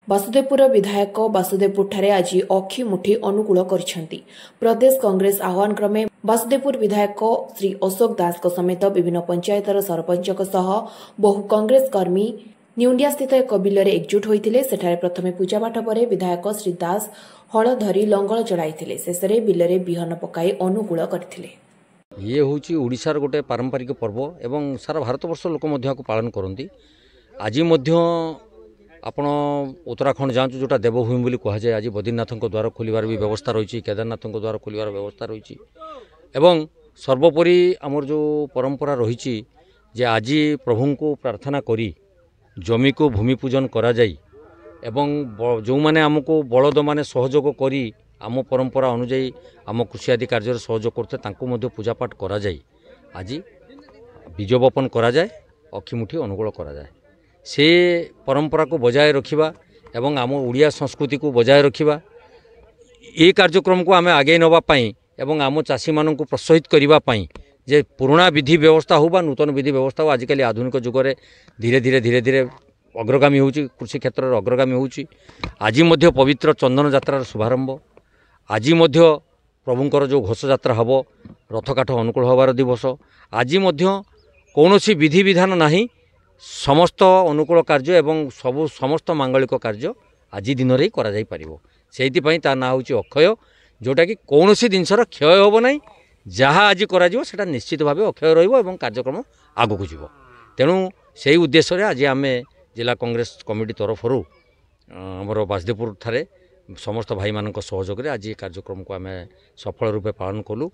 ବାସୁଦେବପୁର ବିଧାୟକ ବାସୁଦେବପୁରଠାରେ ଆଜି ଅଖିମୁଠି ଅନୁକୂଳ କରିଛନ୍ତି। ପ୍ରଦେଶ କଂଗ୍ରେସ ଆହ୍ୱାନ କ୍ରମେ ବାସୁଦେବପୁର ବିଧାୟକ ଶ୍ରୀ ଅଶୋକ ଦାସଙ୍କ ସମେତ ବିଭିନ୍ନ ପଞ୍ଚାୟତର ସରପଞ୍ଚଙ୍କ ସହ ବହୁ କଂଗ୍ରେସ କର୍ମୀ ନିଉଣ୍ଡିଆସ୍ଥିତ ଏକ ବିଲରେ ଏକଜୁଟ ହୋଇଥିଲେ। ସେଠାରେ ପ୍ରଥମେ ପୂଜାପାଠ ପରେ ବିଧାୟକ ଶ୍ରୀ ଦାସ ହଳ ଧରି ଲଙ୍ଗଳ ଚଳାଇଥିଲେ। ଶେଷରେ ବିଲରେ ବିହନ ପକାଇ ଅନୁକୂଳ କରିଥିଲେ। ये हूँ ओडिशार गोटे पारंपरिक पर्व एवं सारा भारतवर्ष लोक पालन करती। आज आपण उत्तराखंड जातु जोटा देवभूमि बोली कहुए। आज बद्रीनाथ द्वार खोलिबार भी व्यवस्था रही, केदारनाथ द्वार खोलिबार व्यवस्था रही एवं सर्वोपरि आमर जो परंपरा रही जे आज प्रभु को प्रार्थना करी जमी को भूमि पूजन करा जाई एवं जो माने आमको बलद माने सहयोग करी आम परंपरा अनुजाई आम कृषि आदि कार्य सहयोग करते पूजापाठ करा जाए। आज बीज बपन करा जाए, अखिमुठी अनुकूल करा जाए। से परंपरा को बजाय रखिबा एवं आम ओडिया संस्कृति को बजाय रखिबा ये कार्यक्रम को आमे आगे नबा पई एवं आम चाषी मानन को प्रोत्साहित करिबा पई जे पुराना विधि व्यवस्था हो बा नूतन विधि व्यवस्था हो आजिकल आधुनिक जुगरे धीरे धीरे अग्रगामी होउची, कृषि क्षेत्र रे अग्रगामी होउची। आज मध्य पवित्र चंदन यात्रार शुभारंभ, आज मध्य प्रभुंकर जो घोष यात्रा हम रथकाठ अनुकूल हबार दिवस, आज कौनसी विधि विधान नहीं, समस्त अनुकूल कार्य एवं समस्त मांगलिक कार्य आज दिन में करा जाई परिबो। सेहिति ता ना होची अक्षय, जोटा कि कौनसी जिनसर क्षय होब नहीं, जहाँ आज करा जिवो सेटा निश्चित भाव अक्षय रहिबो एवं कार्यक्रम आगकू जिवो। तेणु से उद्देश्य रे आज आमे जिला कांग्रेस कमिटी तरफ आमर बासुदेवपुर ठारे समस्त भाई मान सहयोग आज कार्यक्रम को आम सफल रूपे पालन कलु।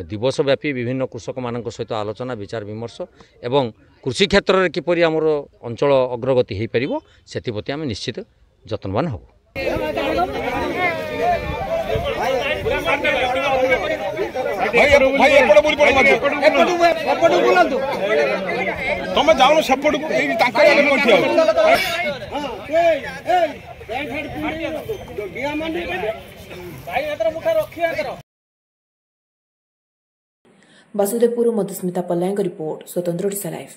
दिवस व्यापी विभिन्न कृषक मान सहित आलोचना विचार विमर्श एवं कृषि क्षेत्र में किपरि आमर अंचल अग्रगति हो पार से आम निश्चित जत्नवान हबु। ବାସୁଦେବପୁର ମଧୁସ୍ମିତା ପଲ୍ଲାଙ୍କ रिपोर्ट, स्वतंत्र ओडिशा लाइव।